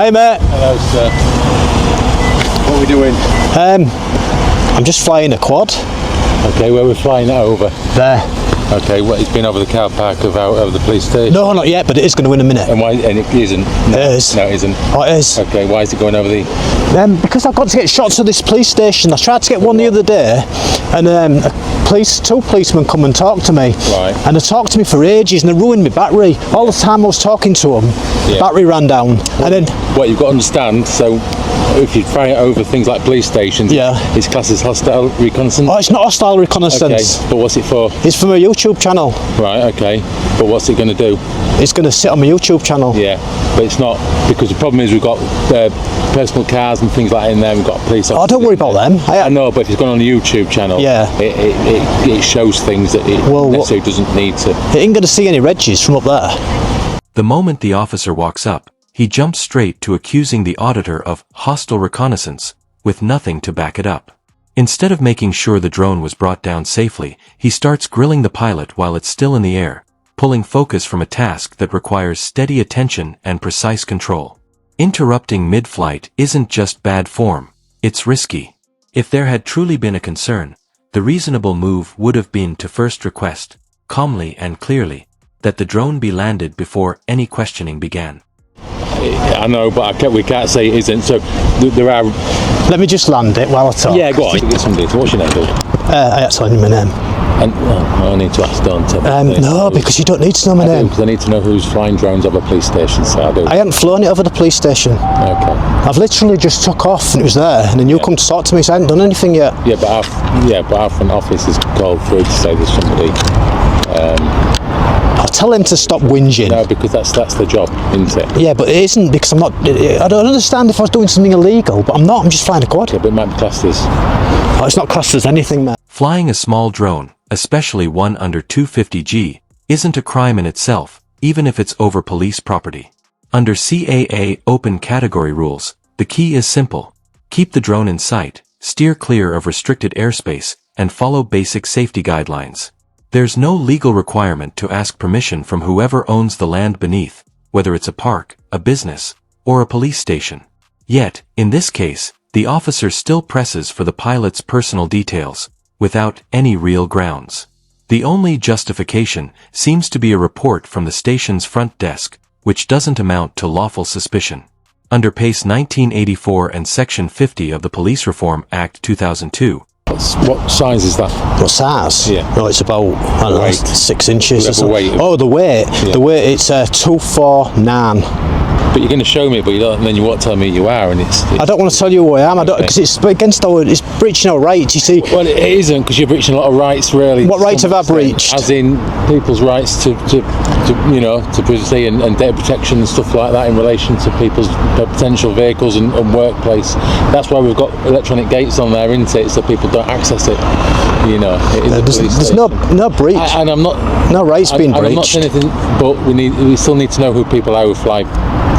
Hey mate. Hello sir. What are we doing? I'm just flying a quad. Okay, where we're flying it over? There. Okay, well, it's been over the car park of the police station. No, not yet, but it is going to in a minute. And why? And it isn't. No, It is. No, it isn't. Oh, it is. Okay, why is it going over the? Because I've got to get shots of this police station. I tried to get one the other day, and two policemen come and talk to me. Right. And they talked to me for ages, and they ruined my battery. All the time I was talking to them, battery ran down. Well, and then what you've got to understand, so if you fly it over things like police stations, it's classed as hostile reconnaissance. Oh, it's not hostile reconnaissance. Okay, but what's it for? It's for my YouTube channel. Right. Okay, but what's it going to do? It's going to sit on my YouTube channel. Yeah, but it's not, because the problem is we've got personal cars and things like that in there. We've got police officers. Oh, don't worry about them. I know, but if it's gone on the YouTube channel, it shows things that it necessarily doesn't need to. It ain't going to see any reggies from up there. The moment the officer walks up, he jumps straight to accusing the auditor of hostile reconnaissance, with nothing to back it up. Instead of making sure the drone was brought down safely, he starts grilling the pilot while it's still in the air, pulling focus from a task that requires steady attention and precise control. Interrupting mid-flight isn't just bad form, it's risky. If there had truly been a concern, the reasonable move would have been to first request, calmly and clearly, that the drone be landed before any questioning began. I know, but we can't say it isn't, so there are... Let me just land it while I talk. Yeah, go on. Get somebody. What's your name, dude? I actually know my name. And, I need to ask, don't I? No, because you don't need to know my name. Because I need to know who's flying drones over police stations, so I do. I haven't flown it over the police station. Okay. I've literally just took off and it was there, and then you come to talk to me, so I haven't done anything yet. Yeah, but our front office has called through to say there's somebody... I'll tell him to stop whinging. No, because that's the job, isn't it? Yeah, but it isn't, because I'm not... I don't understand if I was doing something illegal, but I'm not, I'm just flying a quad. Yeah, but it might be classed as... Oh, it's not classed as anything, man. Flying a small drone, especially one under 250G, isn't a crime in itself, even if it's over police property. Under CAA open category rules, the key is simple. Keep the drone in sight, steer clear of restricted airspace, and follow basic safety guidelines. There's no legal requirement to ask permission from whoever owns the land beneath, whether it's a park, a business, or a police station. Yet, in this case, the officer still presses for the pilot's personal details, without any real grounds. The only justification seems to be a report from the station's front desk, which doesn't amount to lawful suspicion. Under PACE 1984 and Section 50 of the Police Reform Act 2002, what size is that? What size? Yeah. Oh, it's about, I don't know, 6 inches or something. Weight. Oh, the weight. Yeah. The weight, it's 249. But you're going to show me, but you don't, and then you won't tell me who you are, and it's I don't want to tell you who I am, I don't, because it's against our, it's breaching our rights, you see. Well, it isn't, because you're breaching a lot of rights, really. What rights have I breached? As in people's rights to privacy and data protection and stuff like that in relation to people's potential vehicles and workplace. That's why we've got electronic gates on there, isn't it? So people don't access it. You know, there's no breach. And I'm not. No rights being breached. I'm not saying anything, but we still need to know who people are who fly.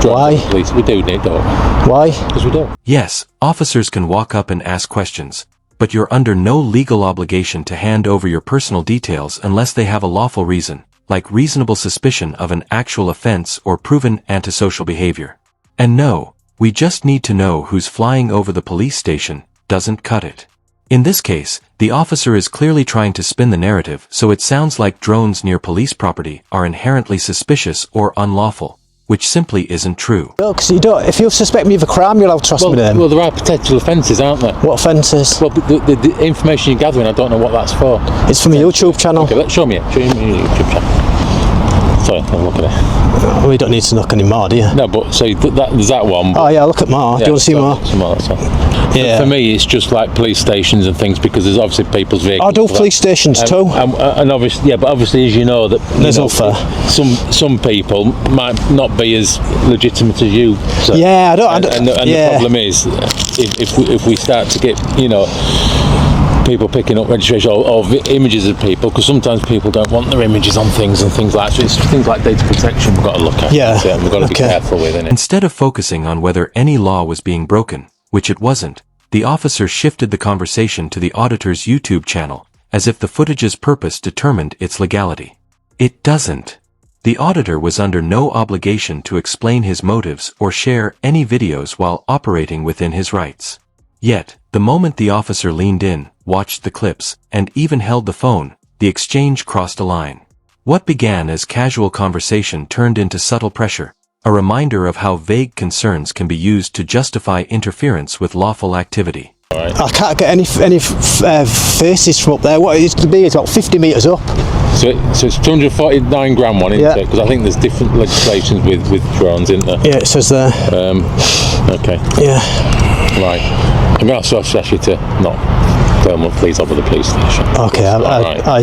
Why? Police. We do need that. Why? Because we do. Yes, officers can walk up and ask questions, but you're under no legal obligation to hand over your personal details unless they have a lawful reason, like reasonable suspicion of an actual offense or proven antisocial behavior. And no, we just need to know who's flying over the police station doesn't cut it. In this case, the officer is clearly trying to spin the narrative so it sounds like drones near police property are inherently suspicious or unlawful, which simply isn't true. No, because if you suspect me of a crime, you'll have to trust me then. Well, there are potential offences, aren't there? What offences? Well, the information you're gathering, I don't know what that's for. It's from my YouTube channel. Okay, show me it. Show me your YouTube channel. Sorry, I'm looking at it. We don't need to look any more, do you? No, but so there's that one. Oh yeah, look at more. Yeah, do you want to see more? Some more, that's all. Yeah. For me, it's just like police stations and things, because there's obviously people's vehicles. I do police stations too. And obviously, yeah, but obviously, as you know, that there's no fair. Some people might not be as legitimate as you. So, yeah, I don't. And the problem is, if we start to get, people picking up registration or images of people, because sometimes people don't want their images on things and things like that. So it's things like data protection we've got to look at. Yeah, we've got to be careful with it. Instead of focusing on whether any law was being broken, which it wasn't, the officer shifted the conversation to the auditor's YouTube channel, as if the footage's purpose determined its legality. It doesn't. The auditor was under no obligation to explain his motives or share any videos while operating within his rights. Yet, the moment the officer leaned in, watched the clips, and even held the phone, the exchange crossed a line. What began as casual conversation turned into subtle pressure, a reminder of how vague concerns can be used to justify interference with lawful activity. I can't get any faces from up there. What it is to be is about 50 metres up. So it's 249 grand one, isn't Yeah. it? Because I think there's different legislations with drones, isn't there? Yeah, it says there. Okay. Yeah. Right. I'm going to ask you to not film up, please, over the police station. Okay, I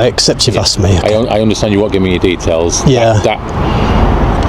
accept you've asked me. I understand you won't give me your details. Yeah. That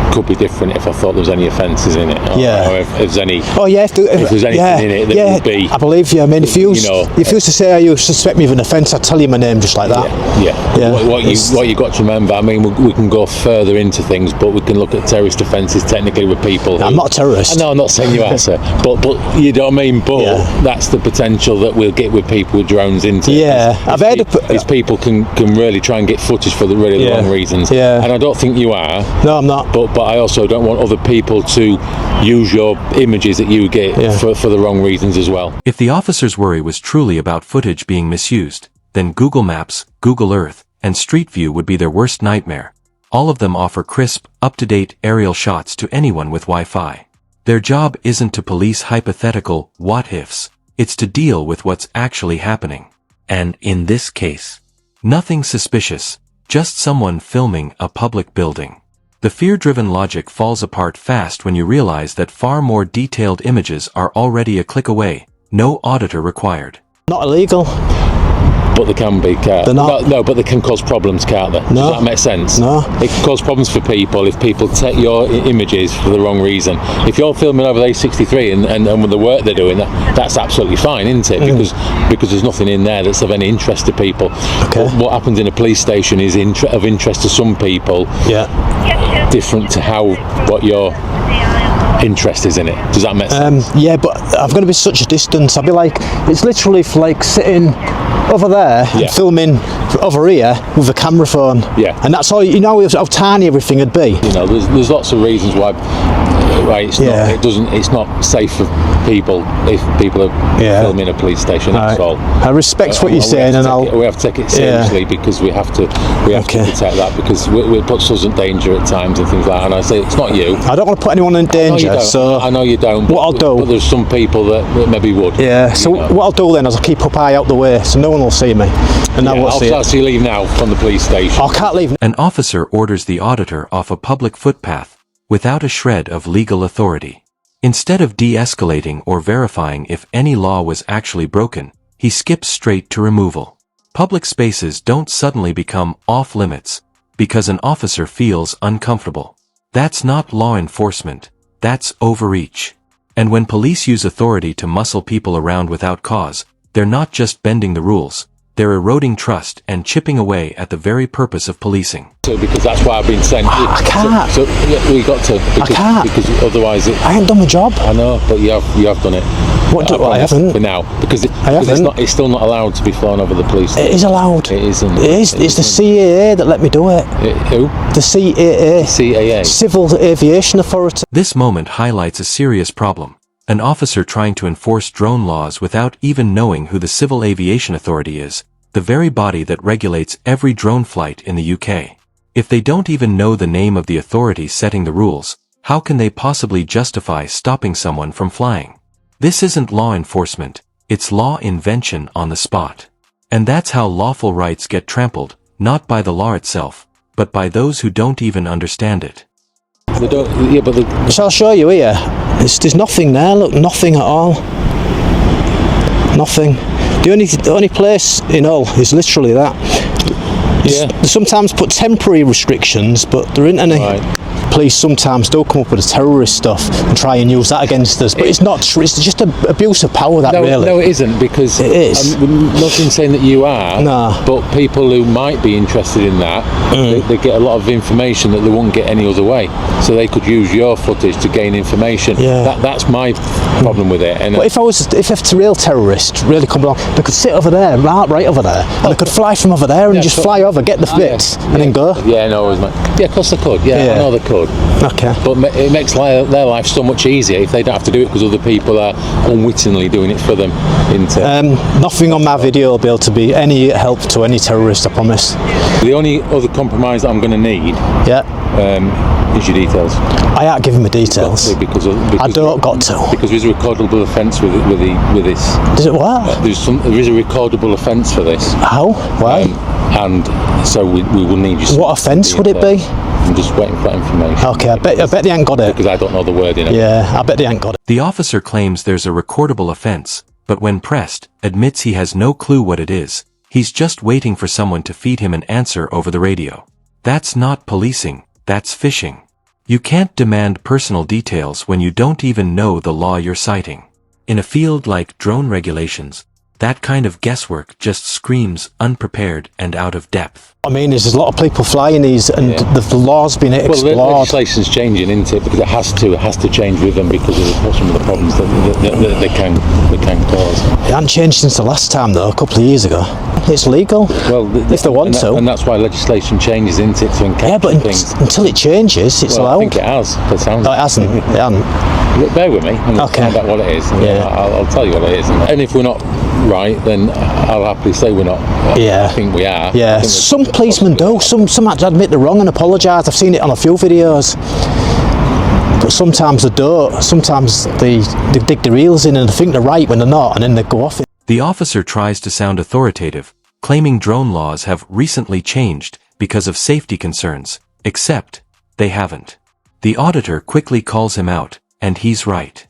could be different if I thought there was any offences in it. Yeah. Or if there's any. Oh yeah, if there's anything in it that would be. I believe you. I mean, if you used to say you suspect me of an offence, I'd tell you my name just like that. Yeah. What you got to remember, I mean, we can go further into things, but we can look at terrorist offences technically with people. I'm not a terrorist. No, I'm not saying you are, sir. But you know what I mean. But that's the potential that we'll get with people with drones into. Yeah, I've heard these people can really try and get footage for the really wrong reasons. Yeah. And I don't think you are. No, I'm not. But I also don't want other people to use your images that you get for the wrong reasons as well. If the officer's worry was truly about footage being misused, then Google Maps, Google Earth, and Street View would be their worst nightmare. All of them offer crisp, up-to-date aerial shots to anyone with Wi-Fi. Their job isn't to police hypothetical what-ifs, it's to deal with what's actually happening. And in this case, nothing suspicious, just someone filming a public building. The fear-driven logic falls apart fast when you realize that far more detailed images are already a click away, no auditor required. Not illegal. But they can be, can't They're not. No, but they can cause problems, can't they? No. Does that make sense? No. It can cause problems for people if people take your images for the wrong reason. If you're filming over the A63 and with the work they're doing, that's absolutely fine, isn't it? Because there's nothing in there that's of any interest to people. Okay. But what happens in a police station is of interest to some people. Yeah. Different to what your interest is in it. Does that make sense? Yeah, but I'm going to be such a distance. I'll be like, it's literally like sitting over there and filming over here with a camera phone. Yeah. And that's all. You know how tiny everything would be. You know, there's lots of reasons why it's not safe for people if people are filming a police station. That's all. I respect what you're saying, we have to take it seriously because we have to protect that because it puts us in danger at times and things like that. And I say it's not you. I don't want to put anyone in danger. I know you don't. What I'll do. But there's some people that maybe would. Yeah. So what I'll do then is I'll keep up eye out the way so no one will see me, and I won't see it. I'll see you leave now from the police station. I can't leave. An officer orders the auditor off a public footpath without a shred of legal authority. Instead of de-escalating or verifying if any law was actually broken, he skips straight to removal. Public spaces don't suddenly become off-limits because an officer feels uncomfortable. That's not law enforcement, that's overreach. And when police use authority to muscle people around without cause, they're not just bending the rules, they're eroding trust and chipping away at the very purpose of policing. Because that's why I've been sent. I can't. So we got to. Because, I can't. Because otherwise, I ain't done my job. I know, but you have done it. I haven't. For now, because it's still not allowed to be flown over the police station. It is allowed. It isn't. It is. It's the CAA that let me do it. Who? The CAA. CAA. Civil Aviation Authority. This moment highlights a serious problem. An officer trying to enforce drone laws without even knowing who the Civil Aviation Authority is, the very body that regulates every drone flight in the UK. If they don't even know the name of the authority setting the rules, how can they possibly justify stopping someone from flying? This isn't law enforcement, it's law invention on the spot. And that's how lawful rights get trampled, not by the law itself, but by those who don't even understand it. So I'll show you here. There's nothing there, look, nothing at all. Nothing. The only place in Hull is literally that. Yeah. They sometimes put temporary restrictions, but there isn't any. Right. police sometimes do come up with the terrorist stuff and try and use that against us, but it's not true. It's just an abuse of power, that really. No, it isn't, because it is. Nothing saying that you are, but people who might be interested in that, they get a lot of information that they wouldn't get any other way. So they could use your footage to gain information. That's my problem with it. And but if it's a real terrorist really come along, they could sit over there, right over there, and they could fly from over there and just fly over, get the bits, and then go. Yeah, no, yeah, of course they could. Yeah, I know they could. Okay. But it makes their life so much easier if they don't have to do it because other people are unwittingly doing it for them. Nothing on my video will be able to be any help to any terrorist, I promise. The only other compromise that I'm going to need is your details. I ain't giving my details. Because I don't got to. Because there's a recordable offence with this. Does it what? There is a recordable offence for this. How? Why? And so we will need you. What offence would it be? I'm just waiting for that information. Okay, I bet they ain't got it. Because I don't know the word in it. Yeah, I bet they ain't got it. The officer claims there's a recordable offense, but when pressed, admits he has no clue what it is. He's just waiting for someone to feed him an answer over the radio. That's not policing, that's phishing. You can't demand personal details when you don't even know the law you're citing. In a field like drone regulations, that kind of guesswork just screams unprepared and out of depth. I mean, there's a lot of people flying these, and the law's been explored. Well, the legislation's changing, isn't it? Because it has to change with them because of some of the problems that they can cause. It hasn't changed since the last time, though, a couple of years ago. It's legal, if they want to. And that's why legislation changes, isn't it, to encapsulate things. Until it changes, it's allowed. I think it has. No, it hasn't. It hasn't. Bear with me, and we'll find out what it is. I'll tell you what it is. And if we're not right, then I'll happily say we're not. I think we are. Yeah, some policemen do. Some actually admit they're wrong and apologise. I've seen it on a few videos. But sometimes they don't. Sometimes they dig their heels in and they think they're right when they're not, and then they go off it. The officer tries to sound authoritative, claiming drone laws have recently changed because of safety concerns, except they haven't. The auditor quickly calls him out, and he's right.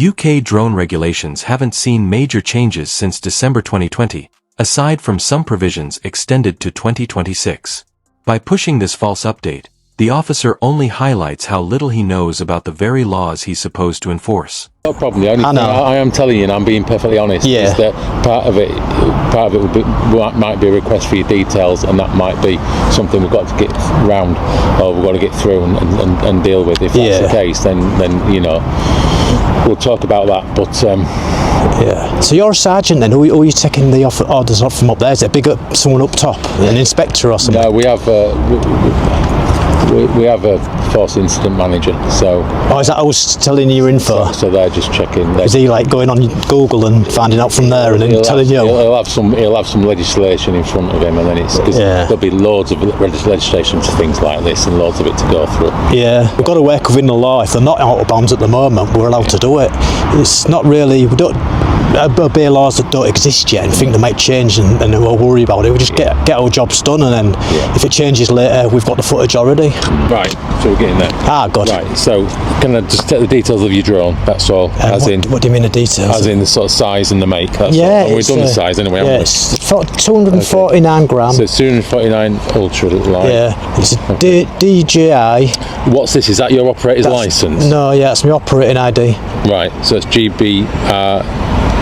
UK drone regulations haven't seen major changes since December 2020, aside from some provisions extended to 2026. By pushing this false update, the officer only highlights how little he knows about the very laws he's supposed to enforce. No problem. The only thing I am telling you, and I'm being perfectly honest, is that part of it might be a request for your details, and that might be something we've got to get round, or we've got to get through and deal with. If that's the case, then we'll talk about that. But So you're a sergeant then? Who are you taking the orders off from up there? Is it someone up top, an inspector or something? No, we have a force incident manager. So. Oh, is that who's telling you your info? So they're just checking. Is he like going on Google and finding out from there and then telling you? He'll have some legislation in front of him, and then there'll be loads of legislation to things like this, and loads of it to go through. Yeah, we've got to work within the law. If they're not out of bounds at the moment, we're allowed to do it. It's not really. We don't obey laws that don't exist yet and think they might change and we'll worry about it. We just get our jobs done, and then if it changes later, we've got the footage already. Right, so we're getting there. Good. Right, so can I just take the details of your drone? That's all. What do you mean the details? As in the sort of size and the make. That's all. And we've done the size anyway, haven't we? It's 249 grams. So it's 249 ultra light. Yeah, it's a DJI. What's this? Is that your operator's license? No, it's my operating ID. Right, so it's GB.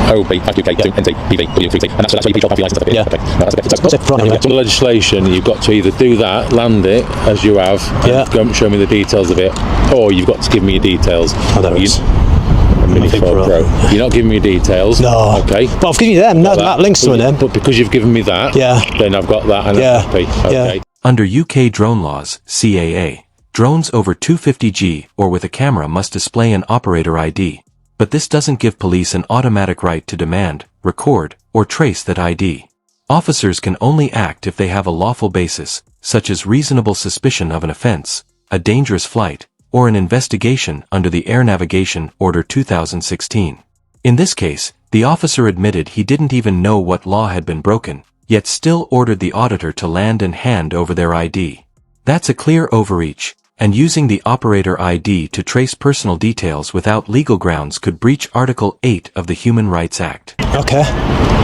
OB, and that's where you control your license. Yeah. Okay. No, that's okay. So the legislation, you've got to either do that, land it as you have, and go and show me the details of it, or you've got to give me your details. There it is. Mini 4 Pro. You're not giving me your details. No. Okay. But I've given you them. That links to them. But because you've given me that, then I've got that, and I'm happy. Okay. Under UK drone laws, CAA, drones over 250G or with a camera must display an operator ID. But this doesn't give police an automatic right to demand, record, or trace that ID. Officers can only act if they have a lawful basis, such as reasonable suspicion of an offense, a dangerous flight, or an investigation under the Air Navigation Order 2016. In this case, the officer admitted he didn't even know what law had been broken, yet still ordered the auditor to land and hand over their ID. That's a clear overreach, and using the operator ID to trace personal details without legal grounds could breach Article 8 of the Human Rights Act. Okay.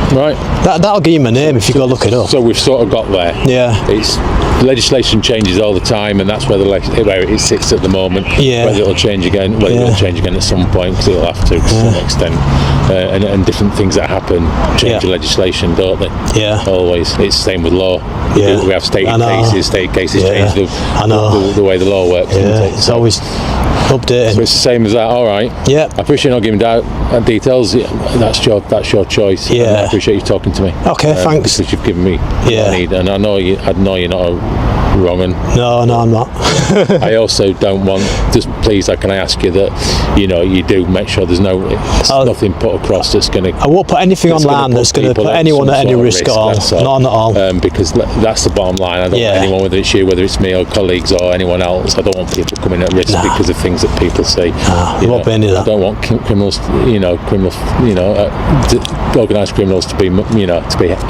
Right. That'll give you my name if you go look it up. So we've sort of got there. Yeah. It's legislation changes all the time, and that's where where it sits at the moment. Yeah. Whether it'll change again, it'll change again at some point, because it'll have to some extent, and different things that happen change the legislation, don't they? Yeah. Always. It's the same with law. Yeah. We have state cases change the way the law works. Yeah. It? It's always updating. So it's the same as that. All right. Yeah. I appreciate not giving details. That's your choice. Yeah. And I appreciate you talking to me. Okay, thanks. Because you've given me what I need, and I know you're not a wrong un. No, I'm not. I also don't want. Just please, can I ask you that you do make sure there's nothing put across that's going to. I won't put anything online that's going to put anyone at any risk at all. None at all. Because that's the bottom line. I don't want anyone, whether it's you, whether it's me or colleagues or anyone else. I don't want people coming at risk because of things that people say. There won't be any of that. I don't want criminals, organised criminals to be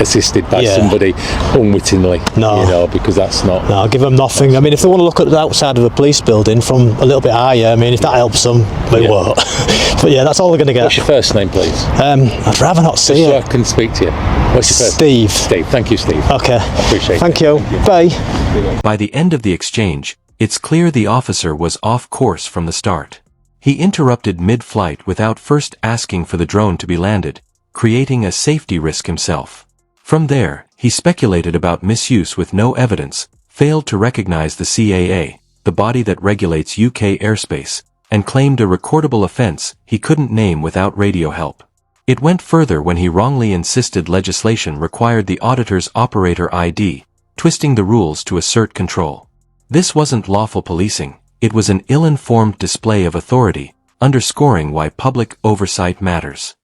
assisted by somebody unwittingly. No. Because that's not. No, I'll give them nothing. I mean, if they want to look at the outside of a police building from a little bit higher, I mean, if that helps them, it won't. But yeah, that's all they're going to get. What's your first name, please? I'd rather not see Just it. so I can speak to you. What's your first Steve. Steve. Thank you, Steve. Okay. I appreciate it. Thank you. Bye. By the end of the exchange, it's clear the officer was off course from the start. He interrupted mid-flight without first asking for the drone to be landed, creating a safety risk himself. From there, he speculated about misuse with no evidence, failed to recognize the CAA, the body that regulates UK airspace, and claimed a recordable offense he couldn't name without radio help. It went further when he wrongly insisted legislation required the auditor's operator ID, twisting the rules to assert control. This wasn't lawful policing, it was an ill-informed display of authority, underscoring why public oversight matters.